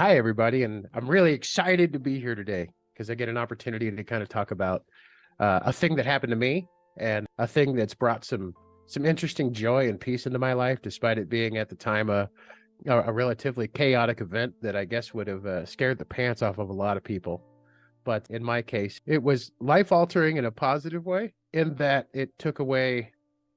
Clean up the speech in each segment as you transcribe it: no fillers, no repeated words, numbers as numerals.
Hi, everybody, and I'm really excited to be here today because I get an opportunity to kind of talk about a thing that happened to me and a thing that's brought some interesting joy and peace into my life, despite it being at the time a relatively chaotic event that I guess would have scared the pants off of a lot of people. But in my case, it was life altering in a positive way, in that it took away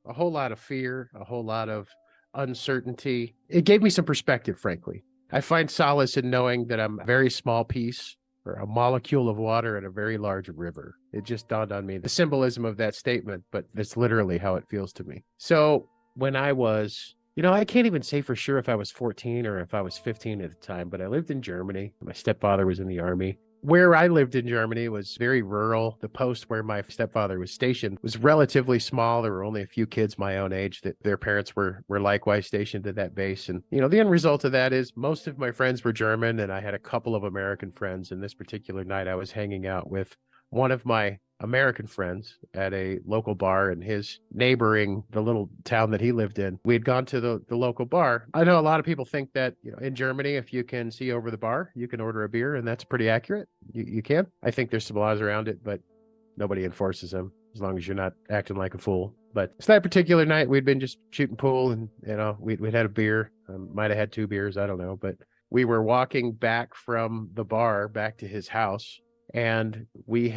a whole lot of fear, a whole lot of uncertainty. It gave me some perspective, frankly. I find solace in knowing that I'm a very small piece or a molecule of water in a very large river. It just dawned on me the symbolism of that statement, but that's literally how it feels to me. So when I was, I can't even say for sure if I was 14 or if I was 15 at the time, but I lived in Germany. My stepfather was in the army. Where I lived in Germany was very rural. The post where my stepfather was stationed was relatively small. There were only a few kids my own age that their parents were likewise stationed at that base. And, the end result of that is most of my friends were German, and I had a couple of American friends. And this particular night, I was hanging out with one of my American friends at a local bar in his neighboring, the little town that he lived in. We had gone to the local bar. I know a lot of people think that, in Germany, if you can see over the bar, you can order a beer, and that's pretty accurate. You can. I think there's some laws around it, but nobody enforces them as long as you're not acting like a fool. But that particular night, we'd been just shooting pool, and, we'd had a beer. Might have had two beers. I don't know. But we were walking back from the bar back to his house, and we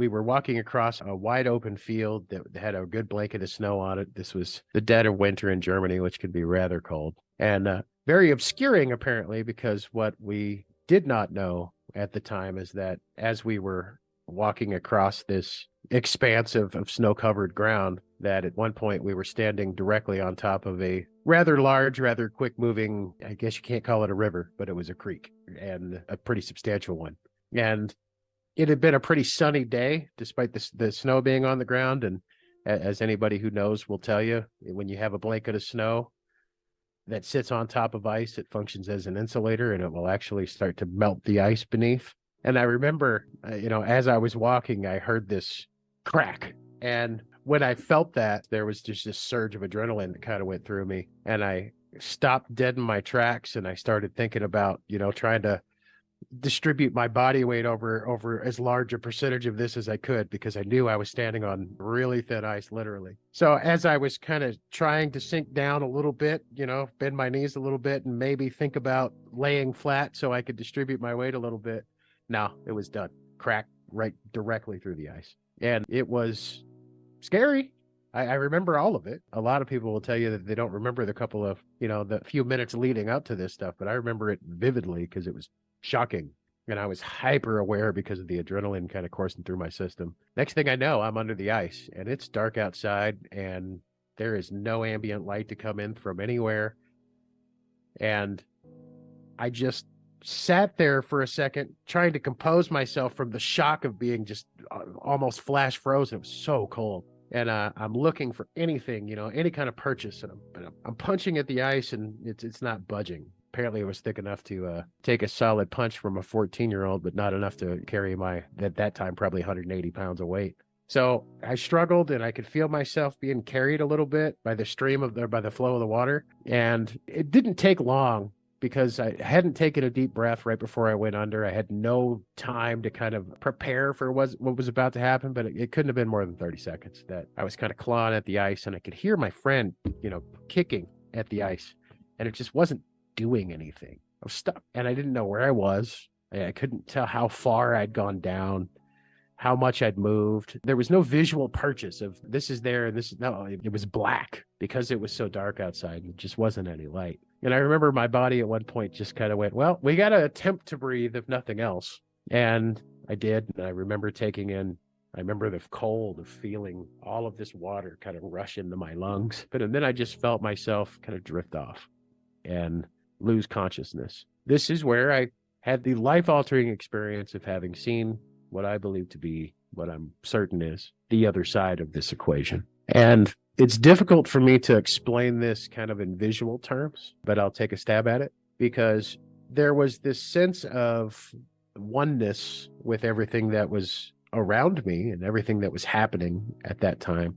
were walking across a wide open field that had a good blanket of snow on it. This was the dead of winter in Germany, which could be rather cold and very obscuring, apparently, because what we did not know at the time is that as we were walking across this expanse of snow-covered ground, that at one point we were standing directly on top of a rather large, rather quick-moving, I guess you can't call it a river, but it was a creek, and a pretty substantial one. And it had been a pretty sunny day, despite the snow being on the ground. And as anybody who knows will tell you, when you have a blanket of snow that sits on top of ice, it functions as an insulator, and it will actually start to melt the ice beneath. And I remember, as I was walking, I heard this crack. And when I felt that, there was just this surge of adrenaline that kind of went through me. And I stopped dead in my tracks, and I started thinking about, trying to distribute my body weight over as large a percentage of this as I could, because I knew I was standing on really thin ice, literally. So as I was kind of trying to sink down a little bit, bend my knees a little bit and maybe think about laying flat so I could distribute my weight a little bit, no, it was done. Cracked right directly through the ice. And it was scary. I remember all of it. A lot of people will tell you that they don't remember the couple of, the few minutes leading up to this stuff, but I remember it vividly because it was shocking. And I was hyper aware because of the adrenaline kind of coursing through my system. Next thing I know, I'm under the ice, and it's dark outside, and there is no ambient light to come in from anywhere. And I just sat there for a second, trying to compose myself from the shock of being just almost flash frozen. It was so cold. And I'm looking for anything, any kind of purchase. And I'm punching at the ice, and it's not budging. Apparently it was thick enough to take a solid punch from a 14-year-old, but not enough to carry my, at that time, probably 180 pounds of weight. So I struggled, and I could feel myself being carried a little bit by the by the flow of the water. And it didn't take long, because I hadn't taken a deep breath right before I went under. I had no time to kind of prepare for what was about to happen, but it couldn't have been more than 30 seconds that I was kind of clawing at the ice, and I could hear my friend, kicking at the ice, and it just wasn't doing anything. I was stuck, and I didn't know where I was. I couldn't tell how far I'd gone down, how much I'd moved. There was no visual purchase of this is there and this is no. It was black because it was so dark outside, and it just wasn't any light. And I remember my body at one point just kind of went, well, we got to attempt to breathe if nothing else. And I did. And I remember I remember the cold of feeling all of this water kind of rush into my lungs. But then I just felt myself kind of drift off and lose consciousness. This is where I had the life-altering experience of having seen what I believe to be, what I'm certain is, the other side of this equation. And it's difficult for me to explain this kind of in visual terms, but I'll take a stab at it, because there was this sense of oneness with everything that was around me and everything that was happening at that time.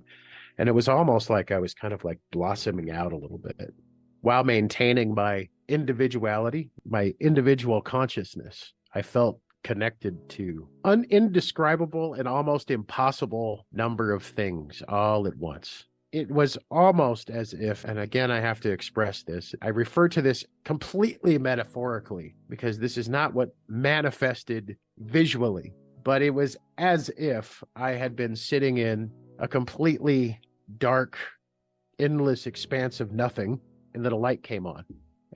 And it was almost like I was kind of like blossoming out a little bit while maintaining my individuality, my individual consciousness. I felt connected to an indescribable and almost impossible number of things all at once. It was almost as if, and again, I have to express this, I refer to this completely metaphorically because this is not what manifested visually, but it was as if I had been sitting in a completely dark, endless expanse of nothing, and then a light came on.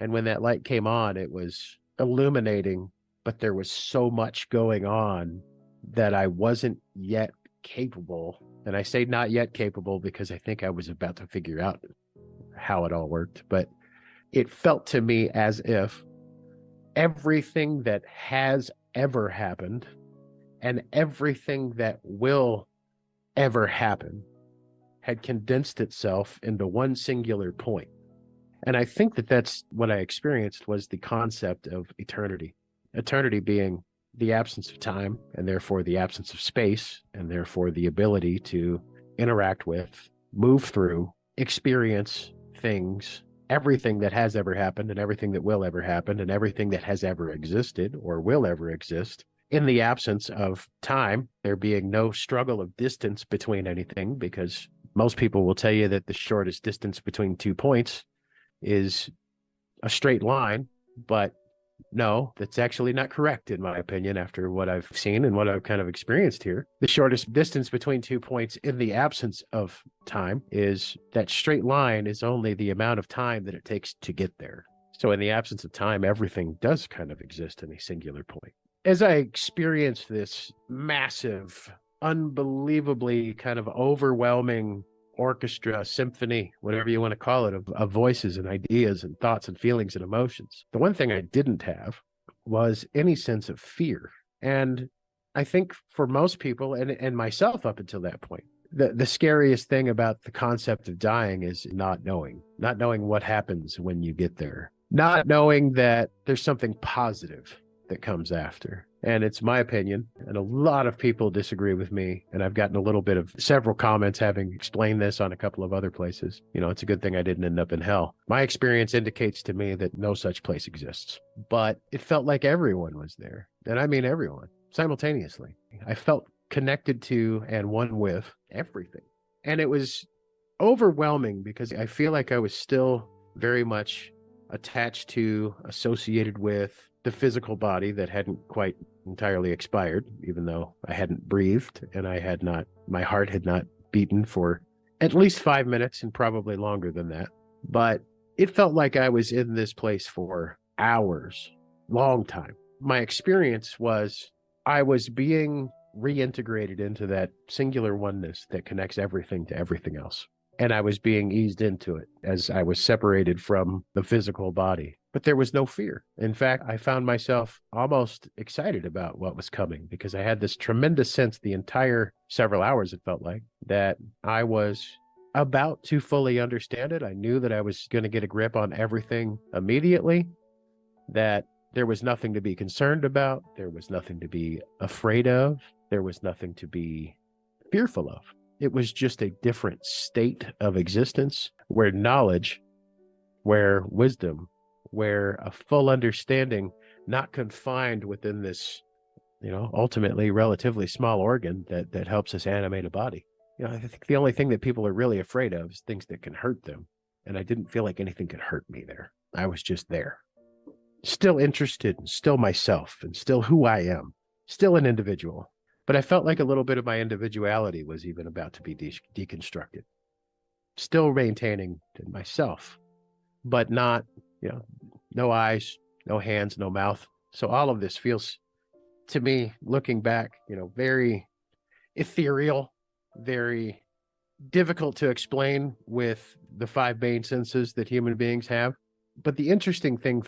And when that light came on, it was illuminating, but there was so much going on that I wasn't yet capable. And I say not yet capable because I think I was about to figure out how it all worked. But it felt to me as if everything that has ever happened and everything that will ever happen had condensed itself into one singular point. And I think that that's what I experienced was the concept of eternity. Eternity being the absence of time and therefore the absence of space and therefore the ability to interact with, move through, experience things, everything that has ever happened and everything that will ever happen and everything that has ever existed or will ever exist in the absence of time, there being no struggle of distance between anything, because most people will tell you that the shortest distance between 2 points is a straight line, but no, that's actually not correct, in my opinion, after what I've seen and what I've kind of experienced here. The shortest distance between 2 points in the absence of time is that straight line is only the amount of time that it takes to get there. So in the absence of time, everything does kind of exist in a singular point. As I experienced this massive, unbelievably kind of overwhelming orchestra, symphony, whatever you want to call it, of voices and ideas and thoughts and feelings and emotions, the one thing I didn't have was any sense of fear. And I think for most people, and myself up until that point, the scariest thing about the concept of dying is not knowing what happens when you get there, not knowing that there's something positive that comes after. And it's my opinion, and a lot of people disagree with me, and I've gotten a little bit of several comments having explained this on a couple of other places. You know, it's a good thing I didn't end up in hell. My experience indicates to me that no such place exists, but it felt like everyone was there. And I mean everyone, simultaneously. I felt connected to and one with everything. And it was overwhelming because I feel like I was still very much attached to, associated with the physical body that hadn't quite entirely expired, even though I hadn't breathed and my heart had not beaten for at least 5 minutes and probably longer than that. But it felt like I was in this place for hours, long time. My experience was I was being reintegrated into that singular oneness that connects everything to everything else. And I was being eased into it as I was separated from the physical body. But there was no fear. In fact, I found myself almost excited about what was coming because I had this tremendous sense the entire several hours, it felt like, that I was about to fully understand it. I knew that I was going to get a grip on everything immediately, that there was nothing to be concerned about. There was nothing to be afraid of. There was nothing to be fearful of. It was just a different state of existence where knowledge, where wisdom, where a full understanding, not confined within this, ultimately relatively small organ that helps us animate a body. I think the only thing that people are really afraid of is things that can hurt them. And I didn't feel like anything could hurt me there. I was just there. Still interested and still myself and still who I am, still an individual. But I felt like a little bit of my individuality was even about to be deconstructed. Still maintaining myself, but not, no eyes, no hands, no mouth. So all of this feels to me, looking back, very ethereal, very difficult to explain with the 5 main senses that human beings have. But the interesting thing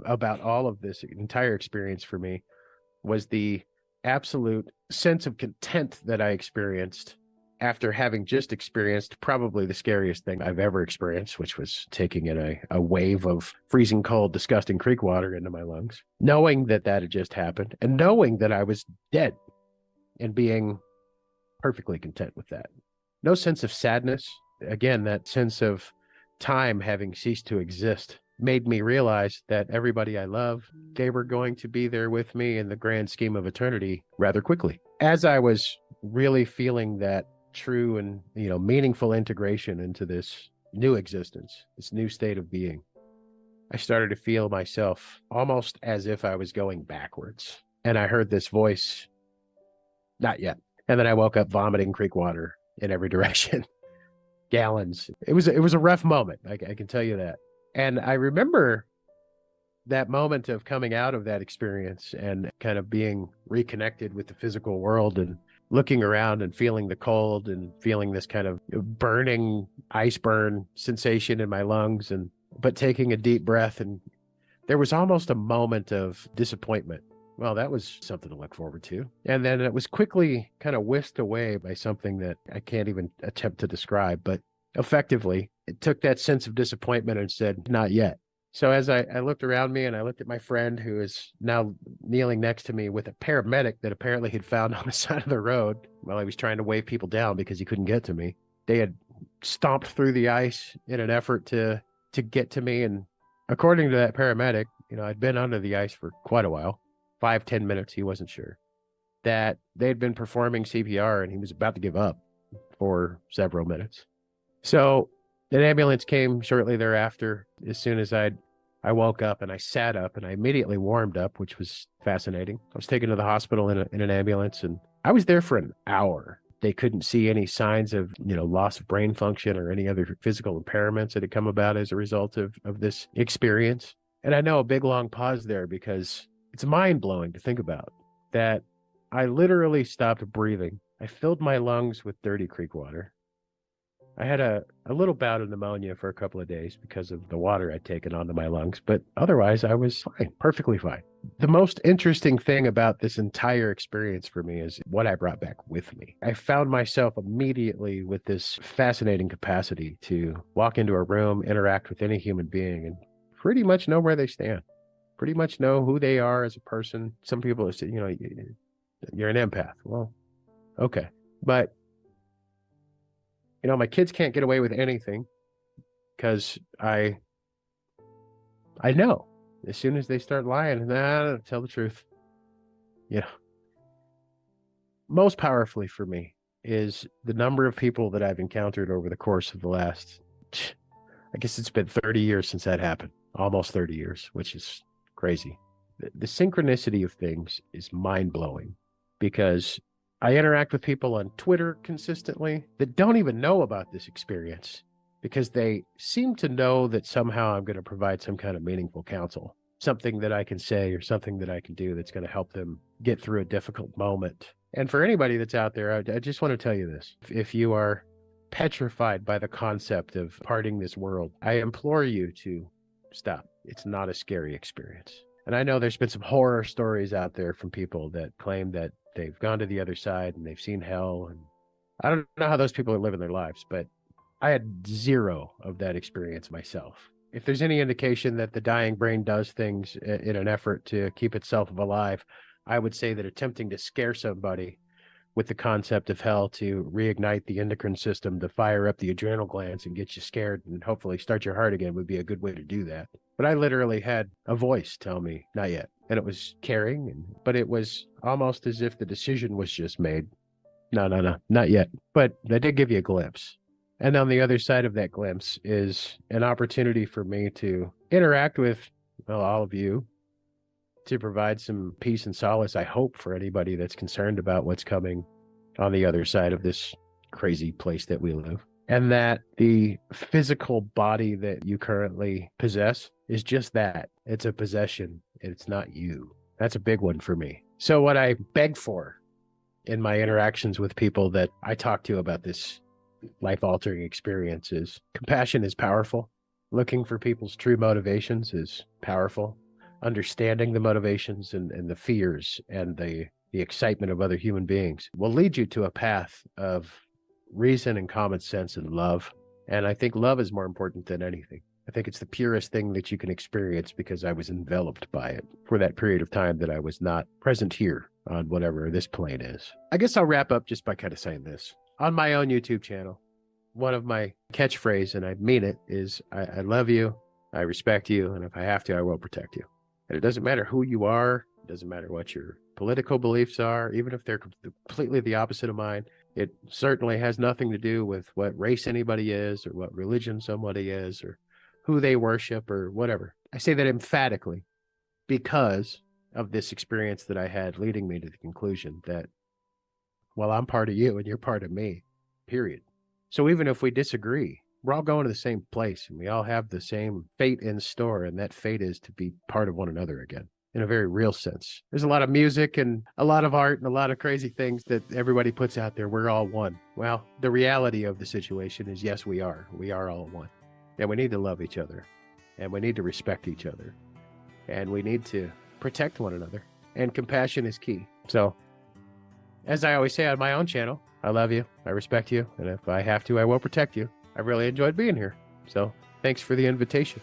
about all of this entire experience for me was the absolute sense of content that I experienced after having just experienced probably the scariest thing I've ever experienced, which was taking in a wave of freezing cold, disgusting creek water into my lungs, knowing that had just happened and knowing that I was dead and being perfectly content with that. No sense of sadness. Again, that sense of time having ceased to exist made me realize that everybody I love, they were going to be there with me in the grand scheme of eternity rather quickly. As I was really feeling that true and, meaningful integration into this new existence, this new state of being, I started to feel myself almost as if I was going backwards. And I heard this voice, not yet. And then I woke up vomiting creek water in every direction, gallons. It was a rough moment. I can tell you that. And I remember that moment of coming out of that experience and kind of being reconnected with the physical world and looking around and feeling the cold and feeling this kind of burning ice burn sensation in my lungs, but taking a deep breath. And there was almost a moment of disappointment. Well, that was something to look forward to. And then it was quickly kind of whisked away by something that I can't even attempt to describe, but effectively it took that sense of disappointment and said, not yet. So as I looked around me and I looked at my friend who is now kneeling next to me with a paramedic that apparently he'd found on the side of the road while he was trying to wave people down because he couldn't get to me. They had stomped through the ice in an effort to get to me. And according to that paramedic, I'd been under the ice for quite a while, 5-10 minutes. He wasn't sure that they'd been performing CPR and he was about to give up for several minutes. So an ambulance came shortly thereafter. As soon as I woke up and I sat up and I immediately warmed up, which was fascinating. I was taken to the hospital in an ambulance and I was there for an hour. They couldn't see any signs of, loss of brain function or any other physical impairments that had come about as a result of this experience. And I know a big long pause there because it's mind blowing to think about that I literally stopped breathing. I filled my lungs with dirty creek water. I had a little bout of pneumonia for a couple of days because of the water I'd taken onto my lungs, but otherwise I was fine, perfectly fine. The most interesting thing about this entire experience for me is what I brought back with me. I found myself immediately with this fascinating capacity to walk into a room, interact with any human being, and pretty much know where they stand, pretty much know who they are as a person. Some people say, you're an empath. Well, okay. But my kids can't get away with anything because I know as soon as they start lying, tell the truth. Most powerfully for me is the number of people that I've encountered over the course of the last, I guess it's been 30 years since that happened, almost 30 years, which is crazy. The synchronicity of things is mind-blowing because I interact with people on Twitter consistently that don't even know about this experience because they seem to know that somehow I'm going to provide some kind of meaningful counsel, something that I can say or something that I can do that's going to help them get through a difficult moment. And for anybody that's out there, I just want to tell you this. If you are petrified by the concept of parting this world, I implore you to stop. It's not a scary experience. And I know there's been some horror stories out there from people that claim that they've gone to the other side and they've seen hell. And I don't know how those people are living their lives, but I had zero of that experience myself. If there's any indication that the dying brain does things in an effort to keep itself alive, I would say that attempting to scare somebody with the concept of hell to reignite the endocrine system, to fire up the adrenal glands and get you scared and hopefully start your heart again would be a good way to do that. But I literally had a voice tell me, not yet. And it was caring, but it was almost as if the decision was just made. No, not yet. But I did give you a glimpse. And on the other side of that glimpse is an opportunity for me to interact with, all of you, to provide some peace and solace, I hope, for anybody that's concerned about what's coming on the other side of this crazy place that we live. And that the physical body that you currently possess is just that. It's a possession. It's not you. That's a big one for me. So what I beg for in my interactions with people that I talk to about this life-altering experience is compassion is powerful. Looking for people's true motivations is powerful. Understanding the motivations and the fears and the excitement of other human beings will lead you to a path of reason and common sense and love. And I think love is more important than anything. I think it's the purest thing that you can experience because I was enveloped by it for that period of time that I was not present here on whatever this plane is. I guess I'll wrap up just by kind of saying this. On my own YouTube channel, one of my catchphrases, and I mean it, is I love you. I respect you, and if I have to, I will protect you. And it doesn't matter who you are. It doesn't matter what your political beliefs are, even if they're completely the opposite of mine. It certainly has nothing to do with what race anybody is or what religion somebody is or who they worship or whatever. I say that emphatically because of this experience that I had leading me to the conclusion that, well, I'm part of you and you're part of me, period. So even if we disagree, we're all going to the same place and we all have the same fate in store. And that fate is to be part of one another again in a very real sense. There's a lot of music and a lot of art and a lot of crazy things that everybody puts out there. We're all one. Well, the reality of the situation is, yes, we are. We are all one. And we need to love each other. And we need to respect each other. And we need to protect one another. And compassion is key. So, as I always say on my own channel, I love you, I respect you, and if I have to, I will protect you. I really enjoyed being here. So, thanks for the invitation.